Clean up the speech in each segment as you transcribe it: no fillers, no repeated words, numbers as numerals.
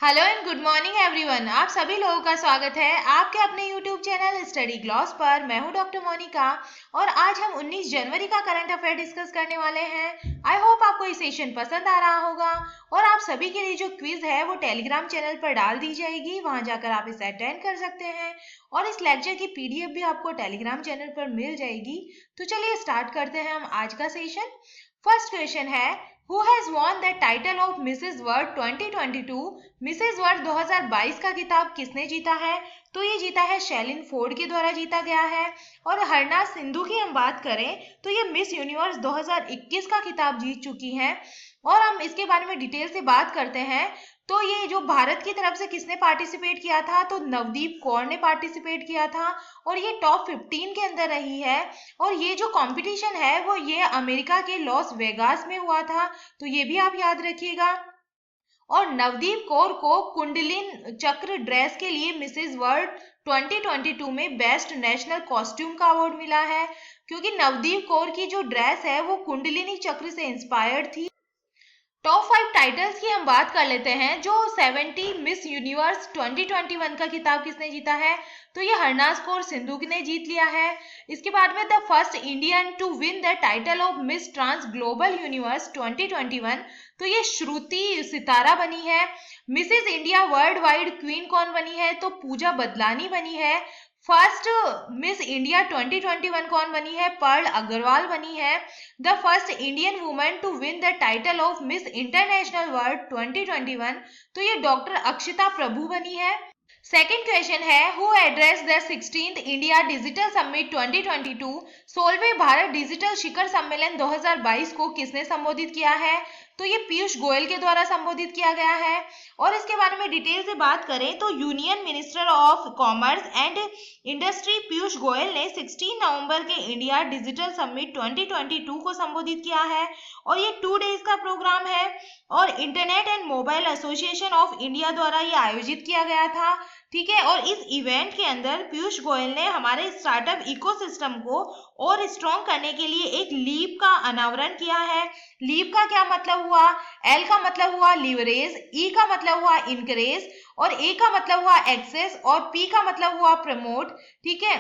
Hello and good morning everyone. आप सभी लोगों का स्वागत है आपके अपने यूट्यूब चैनल स्टडी ग्लॉस पर। मैं हूं डॉक्टर मोनिका और आज हम 19 जनवरी का करंट अफेयर डिस्कस करने वाले हैं। आई होप आपको ये सेशन पसंद आ रहा होगा और आप सभी के लिए जो क्विज है वो टेलीग्राम चैनल पर डाल दी जाएगी, वहां जाकर आप इसे अटेंड कर सकते हैं और इस लेक्चर की पीडीएफ भी आपको टेलीग्राम चैनल पर मिल जाएगी। तो चलिए स्टार्ट करते हैं हम आज का सेशन। फर्स्ट क्वेश्चन है, Who has won the title of Mrs. World 2022? Mrs World 2022 का खिताब किसने जीता है? तो ये जीता है शैलिन फोर्ड के द्वारा जीता गया है। और हरनाज सिंधु की हम बात करें तो ये मिस यूनिवर्स 2021 का खिताब जीत चुकी हैं। और हम इसके बारे में डिटेल से बात करते हैं तो ये जो भारत की तरफ से किसने पार्टिसिपेट किया था, तो नवदीप कौर ने पार्टिसिपेट किया था और ये टॉप 15 के अंदर रही है। और ये जो कंपटीशन है वो ये अमेरिका के लॉस वेगास में हुआ था, तो ये भी आप याद रखिएगा। और नवदीप कौर को कुंडलिन चक्र ड्रेस के लिए मिसेज वर्ल्ड 2022 में बेस्ट नेशनल कॉस्ट्यूम का अवार्ड मिला है, क्योंकि नवदीप कौर की जो ड्रेस है वो कुंडलिनी चक्र से इंस्पायर्ड थी। टॉप 5 टाइटल्स की हम बात कर लेते हैं। जो 70 मिस यूनिवर्स 2021 का खिताब किसने जीता है, तो ये हरनाज कौर सिंधु ने जीत लिया है। इसके बाद में the first Indian to win the title of Miss Trans Global Universe 2021, तो ये श्रुति सितारा बनी है। Mrs India Worldwide Queen कौन बनी है, तो पूजा बदलानी बनी है। फर्स्ट मिस इंडिया 2021 कौन बनी है, पर्ल अग्रवाल बनी है। The first Indian woman to win the title of Miss International World 2021, तो ये डॉक्टर अक्षिता प्रभु बनी है। सेकेंड क्वेश्चन है, who address the 16th India Digital Summit 2022? 16वें भारत डिजिटल शिखर सम्मेलन 2022 को किसने संबोधित किया है, तो ये पीयूष गोयल के द्वारा संबोधित किया गया है। और इसके बारे में डिटेल से बात करें तो union minister of commerce and industry Piyush Goyal ने 16 नवंबर के इंडिया डिजिटल समिट 2022 को संबोधित किया है और ये 2 डेज का प्रोग्राम है और internet and mobile association of India द्वारा ये आयोजित किया गया था। ठीक है, और इस इवेंट के अंदर पीयूष गोयल ने हमारे स्टार्टअप इकोसिस्टम को और स्ट्रॉन्ग करने के लिए एक लीप का अनावरण किया है। लीप का क्या मतलब हुआ, एल का मतलब हुआ लीवरेज, ई का मतलब हुआ इनकरेज और ए का मतलब हुआ एक्सेस और पी का मतलब हुआ प्रमोट। ठीक है,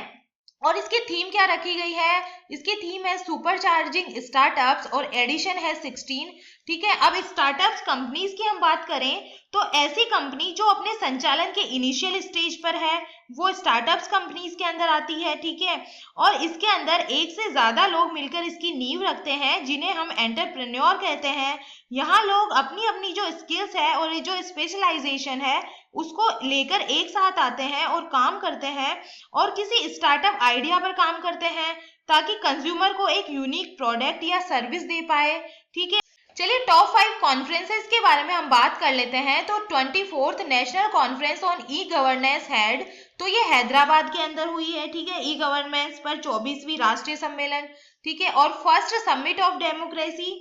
और इसकी थीम क्या रखी गई है, इसकी थीम है सुपर चार्जिंग स्टार्टअप्स और एडिशन है 16। ठीक है, अब स्टार्टअप्स कंपनीज की हम बात करें तो ऐसी कंपनी जो अपने संचालन के इनिशियल स्टेज पर है वो स्टार्टअप्स कंपनीज के अंदर आती है। ठीक है, और इसके अंदर एक से ज्यादा लोग मिलकर इसकी नींव रखते हैं जिन्हें हम एंटरप्रेन्योर कहते हैं। यहाँ लोग अपनी अपनी जो स्किल्स है और जो स्पेशलाइजेशन है उसको लेकर एक साथ आते हैं और काम करते हैं और किसी स्टार्टअप आइडिया पर काम करते हैं ताकि कंज्यूमर को एक यूनिक प्रोडक्ट या सर्विस दे पाए। ठीक है, चलिए टॉप 5 कॉन्फ्रेंसेस के बारे में हम बात कर लेते हैं। तो 24th national conference on e governance head, तो ये हैदराबाद के अंदर हुई है। ठीक है, ई गवर्नेंस पर 24वीं राष्ट्रीय सम्मेलन। ठीक है, और फर्स्ट समिट ऑफ डेमोक्रेसी,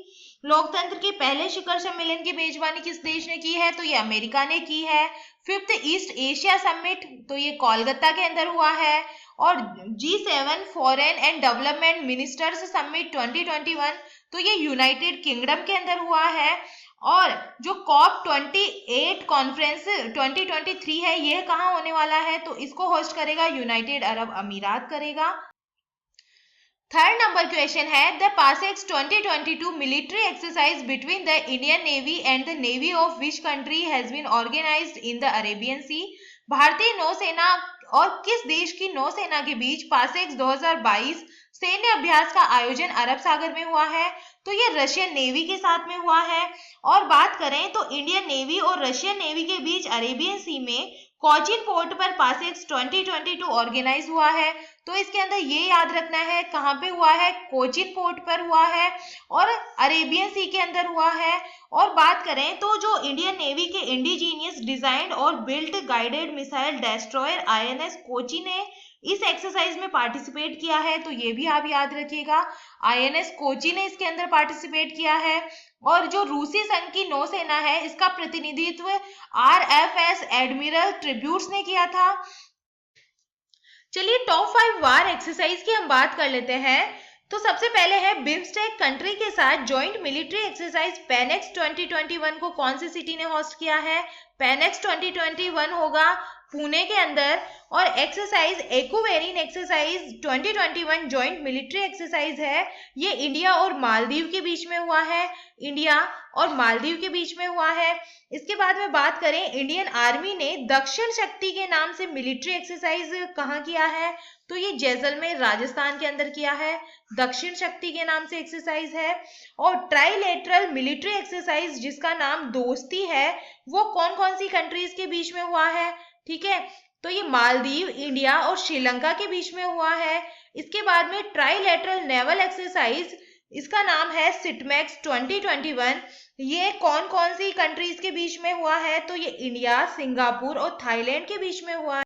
लोकतंत्र के पहले शिखर सम्मेलन की मेजबानी किस देश ने की है, तो ये अमेरिका ने की है। 5th ईस्ट एशिया समिट, तो ये कोलकाता के अंदर हुआ है। और G7 foreign and development ministers summit 2021, तो ये यूनाइटेड किंगडम के अंदर हुआ है। और जो कॉप 28 कॉन्फ्रेंस 2023 है ये कहाँ होने वाला है, तो इसको होस्ट करेगा यूनाइटेड अरब अमीरात करेगा। थर्ड नंबर क्वेश्चन है, the PASSEX 2022 military exercise between the Indian navy and the navy of which country has been organised in the Arabian Sea? भारतीय नौसेना और किस देश की नौसेना के बीच पासेक्स 2022 सैन्य अभ्यास का आयोजन अरब सागर में हुआ है, तो ये रशियन नेवी के साथ में हुआ है। और बात करें तो इंडियन नेवी और रशियन नेवी के बीच अरेबियन सी में कोचिन पोर्ट पर पासेक्स 2022 ऑर्गेनाइज हुआ है। तो इसके अंदर ये याद रखना है कहाँ पे हुआ है, कोचिन पोर्ट पर हुआ है और अरेबियन सी के अंदर हुआ है। और बात करें तो जो इंडियन नेवी के इंडिजीनियस डिजाइंड और built guided missile destroyer INS Kochi ने इस एक्सरसाइज में पार्टिसिपेट किया है, तो ये भी आप याद रखिएगा, INS कोची ने इसके अंदर पार्टिसिपेट किया है। और जो रूसी संघ की नौसेना है इसका प्रतिनिधित्व RFS एडमिरल ट्रिब्यूट्स ने किया था। चलिए टॉप 5 वार एक्सरसाइज की हम बात कर लेते हैं। तो सबसे पहले है बिम्स्टेक कंट्री के साथ जॉइंट मिलिट्री एक्सरसाइज पेनेक्स 2021 को कौन सी सिटी ने होस्ट किया है, पेनेक्स 2021 होगा पुणे के अंदर, और exercise aquamarine exercise 2021 joint military exercise है, ये इंडिया और मालदीव के बीच में हुआ है, इंडिया और मालदीव के बीच में हुआ है। इसके बाद में बात करें, इंडियन आर्मी ने दक्षिण शक्ति के नाम से मिलिट्री एक्सरसाइज कहाँ किया है, तो ये जैसलमेर राजस्थान के अंदर किया है, दक्षिण शक्ति के नाम से एक्सरसाइज है। और ट्राइलेटरल मिलिट्री एक्सरसाइज जिसका नाम दोस्ती है, वो कौन कौन सी कंट्रीज के बीच में हुआ है, ठीक है, तो ये मालदीव, इंडिया और श्रीलंका के बीच में हुआ है। इसके बाद में ट्राइलेटरल नेवल एक्सरसाइज, इसका नाम है सिटमैक्स 2021, ये कौन कौन सी कंट्रीज के बीच में हुआ है, तो ये इंडिया, सिंगापुर और थाईलैंड के बीच में हुआ है।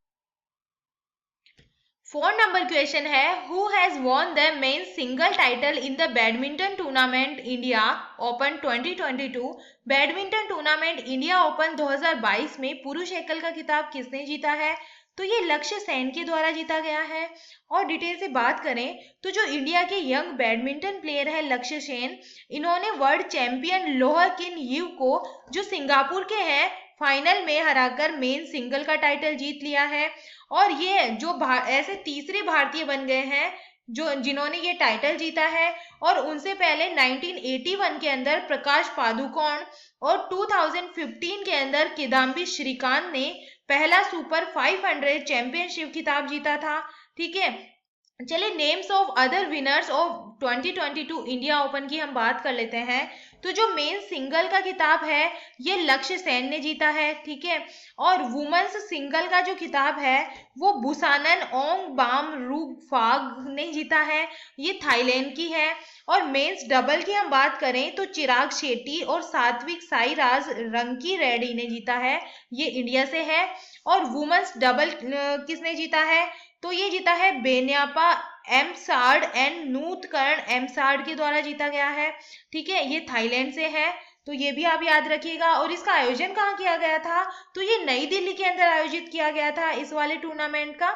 4 नंबर क्वेश्चन है, who has won the men single title in the badminton tournament India open 2022। Badminton tournament India open 2022 में पुरुष एकल का खिताब किसने जीता है, तो ये लक्ष्य सेन के द्वारा जीता गया है। और डिटेल से बात करें तो जो इंडिया के यंग बैडमिंटन प्लेयर है लक्ष्य सेन, इन्होंने वर्ल्ड चैंपियन लोह किन यू को, जो सिंगापुर के हैं, फाइनल में हराकर मेन सिंगल का टाइटल जीत लिया है। और ये जो ऐसे तीसरे भारतीय बन गए हैं जो जिन्होंने ये टाइटल जीता है। और उनसे पहले 1981 के अंदर प्रकाश पादुकोण और 2015 के अंदर किदाम्बी श्रीकांत ने पहला सुपर 500 चैंपियनशिप खिताब जीता था, ठीक है। चलिए names of other winners of 2022 India open की हम बात कर लेते हैं। तो जो मेन सिंगल का खिताब है ये लक्ष्य सेन ने जीता है, ठीक है। और वुमेन्स सिंगल का जो खिताब है वो बुसानन ओंगबाम-रूगफाग ने जीता है, ये थाईलैंड की है। और मेंस डबल की हम बात करें तो चिराग शेट्टी और सात्विक साईराज रंकी रेड्डी ने जीता है, ये इंडिया से है। और वुमेन्स डबल किसने जीता है, तो ये जीता है बेन्यापा एमसार्ड एंड नूतकरण एमसार्ड के द्वारा जीता गया है, ठीक है, ये थाईलैंड से है, तो ये भी आप याद रखिएगा। और इसका आयोजन कहाँ किया गया था, तो ये नई दिल्ली के अंदर आयोजित किया गया था इस वाले टूर्नामेंट का।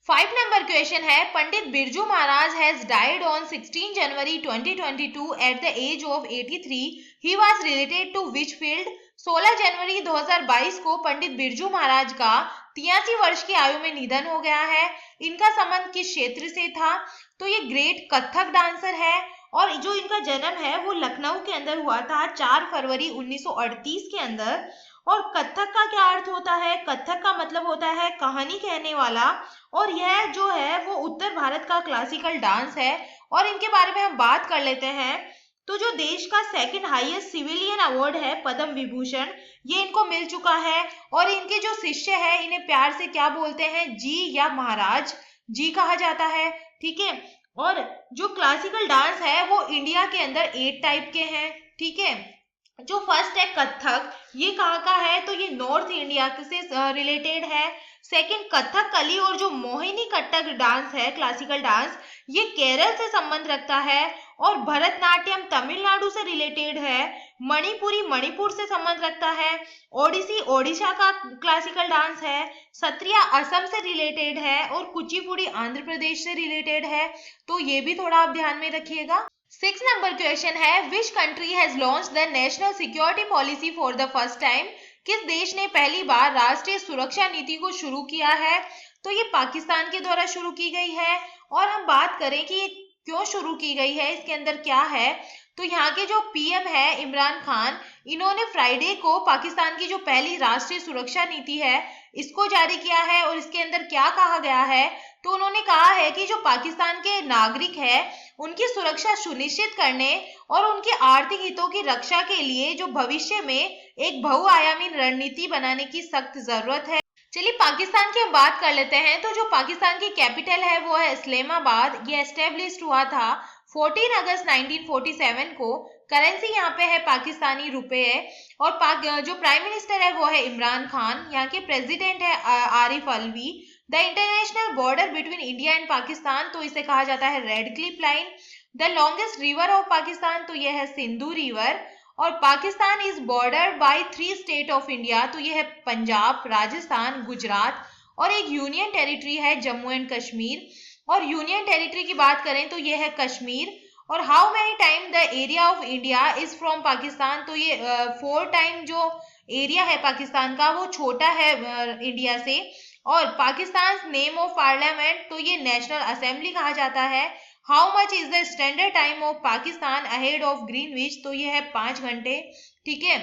5 नंबर क्वेश्चन है, Pandit Birju Maharaj has died on 16 January 2022 at the age of 83। He was related to which field. 16 जनवरी 2022 को पंडित बिरजू महाराज का 83 वर्ष की आयु में निधन हो गया है। इनका संबंध किस क्षेत्र से था, तो ये ग्रेट कथक डांसर है। और जो इनका जन्म है वो लखनऊ के अंदर हुआ था 4 फरवरी 1938 के अंदर। और कथक का क्या अर्थ होता है, कथक का मतलब होता है कहानी कहने वाला। और यह जो है वो उत्तर भारत का क्लासिकल डांस है। और इनके बारे में हम बात कर लेते हैं, तो जो देश का सेकंड हाईएस्ट सिविलियन अवार्ड है पद्म विभूषण, ये इनको मिल चुका है। और इनके जो शिष्य है इन्हें प्यार से क्या बोलते हैं, जी या महाराज जी कहा जाता है, ठीक है। और जो क्लासिकल डांस है वो इंडिया के अंदर 8 टाइप के हैं, ठीक है। जो फर्स्ट है कथक, ये कहाँ का है, तो ये नॉर्थ इंडिया से रिलेटेड है। सेकंड कथकली और जो मोहिनी कट्टक डांस है क्लासिकल डांस, ये केरल से संबंध रखता है। और भरतनाट्यम तमिलनाडु से रिलेटेड है। मणिपुरी मणिपुर से संबंध रखता है। ओडिसी ओडिशा का क्लासिकल डांस है। सत्रिया असम से रिलेटेड है। और कुचिपुड़ी आंध्र प्रदेश से रिलेटेड है, तो ये भी थोड़ा आप ध्यान में रखिएगा। 6 नंबर क्वेश्चन है, विच country has launch the national security policy for the first time. किस देश ने पहली बार राष्ट्रीय सुरक्षा नीति को शुरू किया है, तो ये पाकिस्तान के द्वारा शुरू की गई है। और हम बात करें कि ये क्यों शुरू की गई है, इसके अंदर क्या है, तो यहाँ के जो पीएम है इमरान खान, इन्होंने फ्राइडे को पाकिस्तान की जो पहली राष्ट्रीय सुरक्षा नीति है इसको जारी किया है। और इसके अंदर क्या कहा गया है, तो उन्होंने कहा है कि जो पाकिस्तान के नागरिक है उनकी सुरक्षा सुनिश्चित करने और उनके आर्थिक हितों की रक्षा के लिए जो भविष्य में एक बहुआयामी रणनीति बनाने की सख्त जरूरत है। चलिए पाकिस्तान की हम बात कर लेते हैं। तो जो पाकिस्तान की कैपिटल है वो है इस्लामाबाद। ये एस्टेब्लिश हुआ था 14 अगस्त 1947 को। करेंसी यहाँ पे है पाकिस्तानी रुपए है। और जो प्राइम मिनिस्टर है वो है इमरान खान। यहाँ के प्रेसिडेंट है Arif Alvi. The international border between India and Pakistan, तो इसे कहा जाता है red Cliff line. The longest river of Pakistan, तो यह है सिंधु रिवर। और Pakistan is border by 3 state of India, तो यह है पंजाब, राजस्थान, गुजरात। और एक यूनियन टेरिटरी है जम्मू एंड कश्मीर। और यूनियन टेरिटरी की बात करें तो यह है कश्मीर। और how many time the area of India is from Pakistan, तो ये 4 टाइम जो एरिया है पाकिस्तान का वो छोटा है इंडिया से। और पाकिस्तान नेम ऑफ पार्लियामेंट, तो ये नेशनल असेंबली कहा जाता है। How much is the standard time of Pakistan ahead of Greenwich, तो ये है 5 घंटे। ठीक है।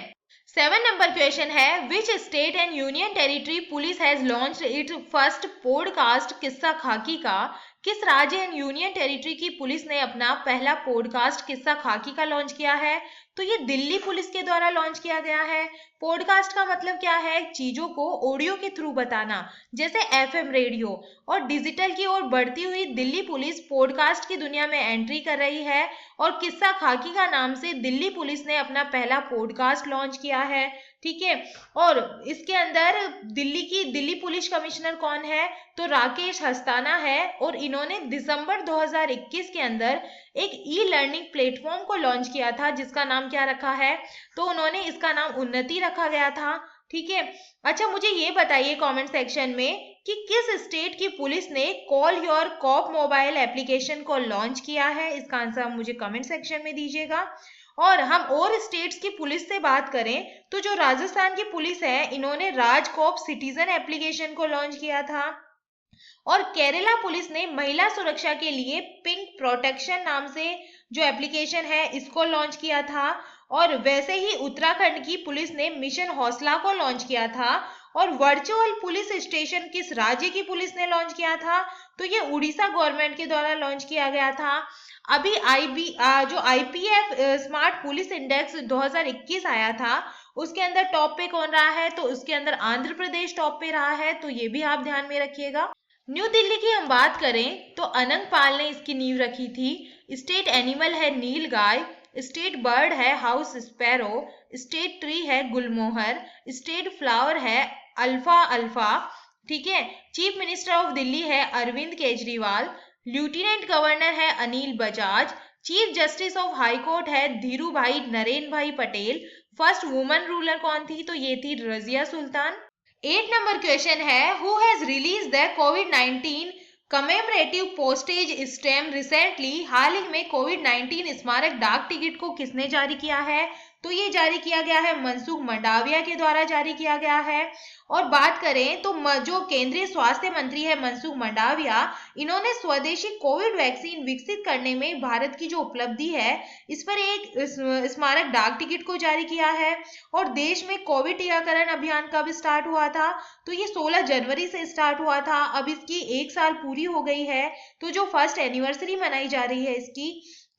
7 नंबर क्वेश्चन है, which state and union territory police has launched it's first podcast किस्सा खाकी का। किस राज्य एंड यूनियन टेरिटरी की पुलिस ने अपना पहला पॉडकास्ट किस्सा खाकी का लॉन्च किया है? तो ये दिल्ली पुलिस के द्वारा लॉन्च किया गया है। पॉडकास्ट का मतलब क्या है? चीजों को ऑडियो के थ्रू बताना, जैसे एफएम रेडियो। और डिजिटल की ओर बढ़ती हुई दिल्ली पुलिस पॉडकास्ट की दुनिया में एंट्री कर रही है और किस्सा खाकी का नाम से दिल्ली पुलिस ने अपना पहला पॉडकास्ट लॉन्च किया है। ठीक है। और इसके अंदर दिल्ली पुलिस कमिश्नर कौन है? तो राकेश हस्ताना है। और इन्होंने दिसंबर 2021 के अंदर एक ई लर्निंग प्लेटफॉर्म को लॉन्च किया था जिसका नाम क्या रखा है? तो उन्होंने इसका नाम उन्नति रखा गया था। ठीक है। अच्छा, मुझे ये बताइए कमेंट सेक्शन में कि किस स्टेट की पुलिस ने call your cop mobile application को लॉन्च किया है? इसका आंसर मुझे कमेंट सेक्शन में दीजिएगा। और हम और स्टेट्स की पुलिस से बात करें तो जो राजस्थान की पुलिस है इन्होंने राजकॉप सिटीजन एप्लीकेशन को लॉन्च किया था। और केरला पुलिस ने महिला सुरक्षा के लिए पिंक प्रोटेक्शन नाम से जो एप्लीकेशन है इसको लॉन्च किया था। और वैसे ही उत्तराखंड की पुलिस ने मिशन हौसला को लॉन्च किया था। और वर्चुअल पुलिस स्टेशन किस राज्य की पुलिस ने लॉन्च किया था? तो ये उड़ीसा गवर्नमेंट के द्वारा लॉन्च किया गया था। अभी जो आईपीएफ स्मार्ट पुलिस इंडेक्स 2021 आया था उसके अंदर टॉप पे कौन रहा है? तो उसके अंदर आंध्र प्रदेश टॉप पे रहा है, तो ये भी आप ध्यान में रखिएगा। न्यू दिल्ली की हम बात करें तो अनंग पाल ने इसकी नींव रखी थी। स्टेट एनिमल है नील गाय, स्टेट बर्ड है हाउस स्पैरो, स्टेट ट्री है गुलमोहर, स्टेट फ्लावर है अल्फा अल्फा। ठीक है। चीफ मिनिस्टर ऑफ दिल्ली है अरविंद केजरीवाल, लेफ्टिनेंट गवर्नर है Anil Bajaj, chief justice of high court है धीरू भाई नरेन भाई पटेल, फर्स्ट वुमन रूलर कौन थी? तो ये थी रजिया सुल्तान। 8 नंबर क्वेश्चन है, हु हैज रिलीज द कोविड-19 कमेमोरेटिव पोस्टेज स्टैम्प रिसेंटली। हाल ही में कोविड-19 स्मारक डाक टिकट को किसने जारी किया है? तो ये जारी किया गया है मनसुख मंडाविया के द्वारा जारी किया गया है। और बात करें तो जो केंद्रीय स्वास्थ्य मंत्री है मनसुख मंडाविया, इन्होंने स्वदेशी कोविड वैक्सीन विकसित करने में भारत की जो उपलब्धि है इस पर एक स्मारक डाक टिकट को जारी किया है। और देश में कोविड टीकाकरण अभियान कब स्टार्ट हुआ था? तो ये 16 जनवरी से स्टार्ट हुआ था। अब इसकी 1 साल पूरी हो गई है, तो जो फर्स्ट एनिवर्सरी मनाई जा रही है इसकी।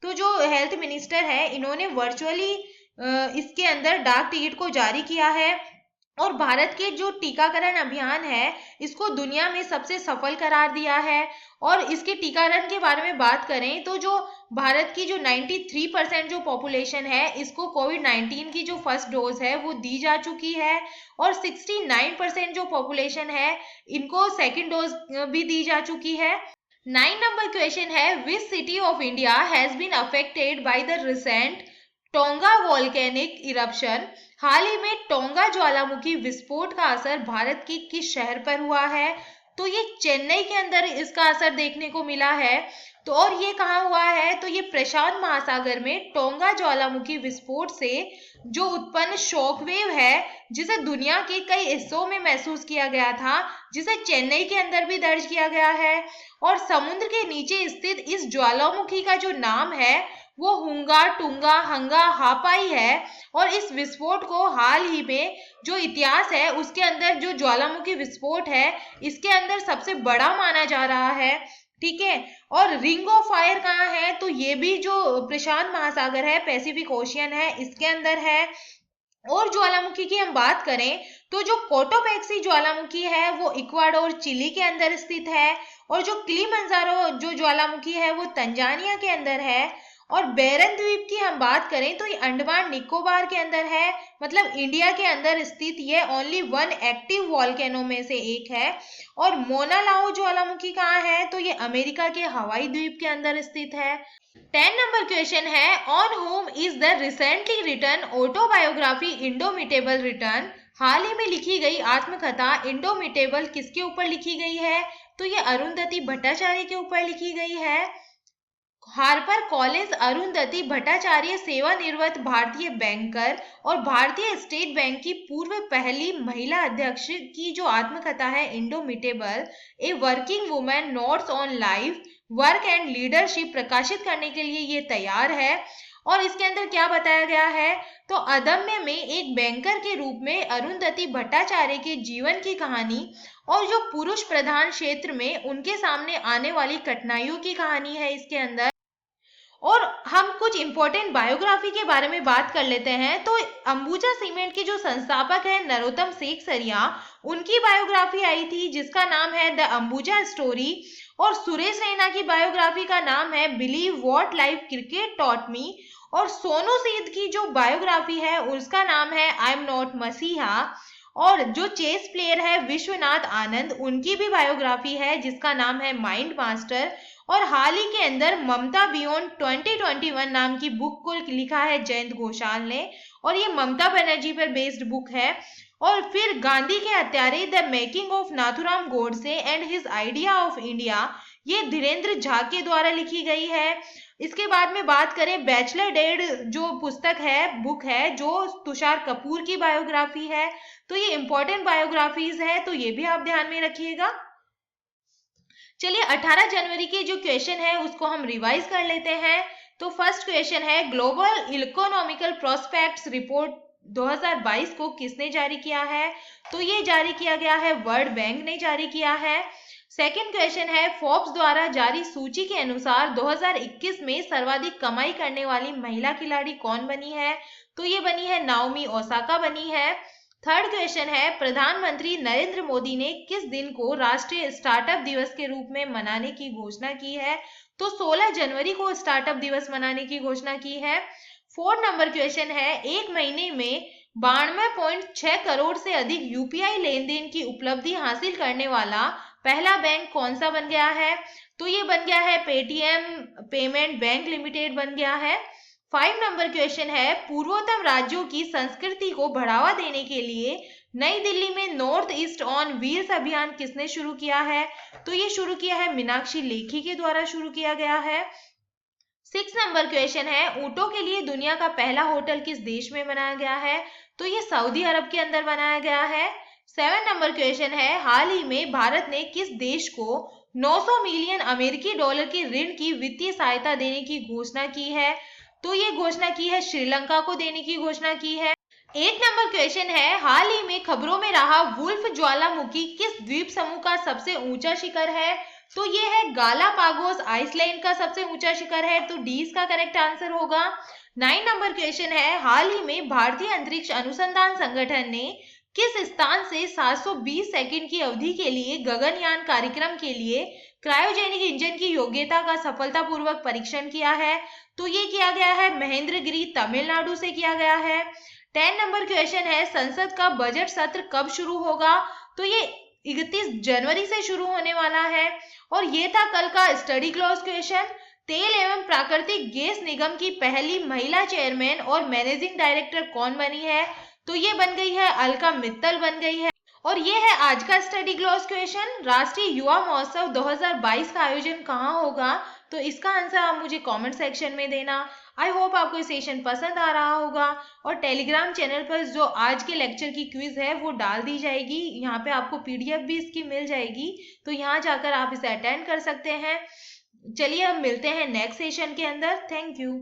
तो जो हेल्थ मिनिस्टर है इन्होंने वर्चुअली इसके अंदर डाक टिकट को जारी किया है। और भारत के जो टीकाकरण अभियान है इसको दुनिया में सबसे सफल करार दिया है। और इसके टीकाकरण के बारे में बात करें तो जो भारत की जो 93% जो पॉपुलेशन है इसको कोविड-19 की जो फर्स्ट डोज है वो दी जा चुकी है। और 69% जो पॉपुलेशन है इनको सेकेंड डोज भी दी जा चुकी है। 9 नंबर क्वेश्चन है, which city of India has been affected by the recent Tonga volcanic eruption. हाल ही में टोंगा ज्वालामुखी विस्फोट का असर भारत के किस शहर पर हुआ है? तो ये चेन्नई के अंदर इसका असर देखने को मिला है। तो और ये कहाँ हुआ है? तो ये प्रशांत महासागर में टोंगा ज्वालामुखी विस्फोट से जो उत्पन्न शॉकवेव है जिसे दुनिया के कई हिस्सों में महसूस किया गया था, जिसे चेन्नई के अंदर भी दर्ज किया गया है। और समुद्र के नीचे स्थित इस ज्वालामुखी का जो नाम है वो हुंगा टुंगा हंगा हापाई है। और इस विस्फोट को हाल ही में जो इतिहास है उसके अंदर जो ज्वालामुखी विस्फोट है इसके अंदर सबसे बड़ा माना जा रहा है। ठीक है। और रिंग ऑफ फायर कहाँ है? तो ये भी जो प्रशांत महासागर है, पैसिफिक ओशियन है, इसके अंदर है। और ज्वालामुखी की हम बात करें तो जो कोटोपैक्सी ज्वालामुखी है वो इक्वाडोर चिली के अंदर स्थित है। और जो किलिमंजारो जो ज्वालामुखी है वो तंजानिया के अंदर है। और बैरन द्वीप की हम बात करें तो ये अंडमान निकोबार के अंदर है, मतलब इंडिया के अंदर स्थित ये ओनली वन एक्टिव वॉल्केनो में से एक है। और मोना लाओ ज्वालामुखी कहाँ है? तो ये अमेरिका के हवाई द्वीप के अंदर स्थित है। 10 नंबर क्वेश्चन है, on whom is the recently written autobiography indomitable return. हाल ही में लिखी गई आत्मकथा इंडोमिटेबल किसके ऊपर लिखी गई है? तो ये अरुंधति भट्टाचार्य के ऊपर लिखी गई है। हार्पर कॉलिंस अरुंधति भट्टाचार्य सेवानिवृत्त भारतीय बैंकर और भारतीय स्टेट बैंक की पूर्व पहली महिला अध्यक्ष की जो आत्मकथा है indomitable a working women notes on life work and leadership प्रकाशित करने के लिए ये तैयार है। और इसके अंदर क्या बताया गया है, तो अदम्य में एक बैंकर के रूप में अरुंधति भट्टाचार्य के जीवन की कहानी और जो पुरुष प्रधान क्षेत्र में उनके सामने आने वाली कठिनाइयों की कहानी है इसके अंदर। और हम कुछ इंपॉर्टेंट बायोग्राफी के बारे में बात कर लेते हैं। तो अंबुजा सीमेंट के जो संस्थापक है नरोत्तम सेकसरिया, उनकी बायोग्राफी आई थी जिसका नाम है द अंबुजा स्टोरी। और सुरेश रैना की बायोग्राफी का नाम है believe what life cricket taught me. और सोनू सूद की जो बायोग्राफी है उसका नाम है आई एम नॉट मसीहा। और जो चेस प्लेयर है विश्वनाथ आनंद, उनकी भी बायोग्राफी है जिसका नाम है माइंड मास्टर। और हाल ही के अंदर ममता बियॉन्ड 2021 नाम की बुक को लिखा है जयंत घोषाल ने, और ये ममता बनर्जी पर बेस्ड बुक है। और फिर गांधी के हत्यारे the making of Nathuram Godse and his idea of India, ये धीरेन्द्र झा के द्वारा लिखी गई है। इसके बाद में बात करें बैचलर डेड जो पुस्तक है, बुक है, जो तुषार कपूर की बायोग्राफी है। तो ये इंपॉर्टेंट बायोग्राफीज है, तो ये भी आप ध्यान में रखिएगा। चलिए 18 जनवरी के जो क्वेश्चन है उसको हम रिवाइज कर लेते हैं। तो फर्स्ट क्वेश्चन है ग्लोबल इकोनॉमिकल प्रोस्पेक्ट्स रिपोर्ट 2022 को किसने जारी किया है, तो ये जारी किया गया है वर्ल्ड बैंक ने जारी किया है। सेकंड क्वेश्चन है फोर्ब्स द्वारा जारी सूची के अनुसार 2021 में सर्वाधिक कमाई करने वाली महिला खिलाड़ी कौन बनी है, तो ये बनी है नाओमी ओसाका बनी है। थर्ड क्वेश्चन है प्रधानमंत्री नरेंद्र मोदी ने किस दिन को राष्ट्रीय स्टार्टअप दिवस के रूप में मनाने की घोषणा की है, तो 16 जनवरी को स्टार्टअप दिवस मनाने की घोषणा की है। फोर्थ नंबर क्वेश्चन है एक महीने में 92.6 करोड़ से अधिक यूपीआई लेन देन की उपलब्धि हासिल करने वाला पहला बैंक कौन सा बन गया है, तो ये बन गया है पेटीएम पेमेंट बैंक लिमिटेड बन गया है। 5 नंबर क्वेश्चन है पूर्वोत्तर राज्यों की संस्कृति को बढ़ावा देने के लिए नई दिल्ली में नॉर्थ ईस्ट ऑन व्हील्स अभियान किसने शुरू किया है, तो ये शुरू किया है मीनाक्षी लेखी के द्वारा शुरू किया गया है। 6 नंबर क्वेश्चन है ऊंटों के लिए दुनिया का पहला होटल किस देश में बनाया गया है, तो ये सऊदी अरब के अंदर बनाया गया है। 7 नंबर क्वेश्चन है हाल ही में भारत ने किस देश को 900 मिलियन अमेरिकी डॉलर के ऋण की वित्तीय सहायता देने की घोषणा की है, तो ये घोषणा की है श्रीलंका को देने की घोषणा की है। 8 नंबर क्वेश्चन है हाल ही में खबरों में रहा वुल्फ ज्वालामुखी किस द्वीप समूह का सबसे ऊंचा शिखर है, तो ये है गालापागोस आइसलैंड का सबसे ऊंचा शिखर है, तो डी इसका करेक्ट आंसर होगा। 9 नंबर क्वेश्चन है हाल ही में भारतीय अंतरिक्ष अनुसंधान संगठन ने किस स्थान से 720 सेकंड की अवधि के लिए गगनयान कार्यक्रम के लिए क्रायोजेनिक इंजन की योग्यता का सफलतापूर्वक परीक्षण किया है, तो ये किया गया है महेंद्रगिरी तमिलनाडु से किया गया है। 10 नंबर क्वेश्चन है संसद का बजट सत्र कब शुरू होगा, तो ये 31 जनवरी से शुरू होने वाला है। और ये था कल का स्टडी क्लॉज क्वेश्चन। तेल एवं प्राकृतिक गैस निगम की पहली महिला चेयरमैन और मैनेजिंग डायरेक्टर कौन बनी है, तो ये बन गई है अलका मित्तल बन गई है। और ये है आज का स्टडी क्लॉज क्वेश्चन। राष्ट्रीय युवा महोत्सव 2022 का आयोजन कहाँ होगा, तो इसका आंसर आप मुझे कमेंट सेक्शन में देना। आई होप आपको सेशन पसंद आ रहा होगा। और टेलीग्राम चैनल पर जो आज के लेक्चर की क्विज है वो डाल दी जाएगी, यहाँ पे आपको पीडीएफ भी इसकी मिल जाएगी, तो यहाँ जाकर आप इसे अटेंड कर सकते हैं। चलिए हम मिलते हैं नेक्स्ट सेशन के अंदर। Thank you.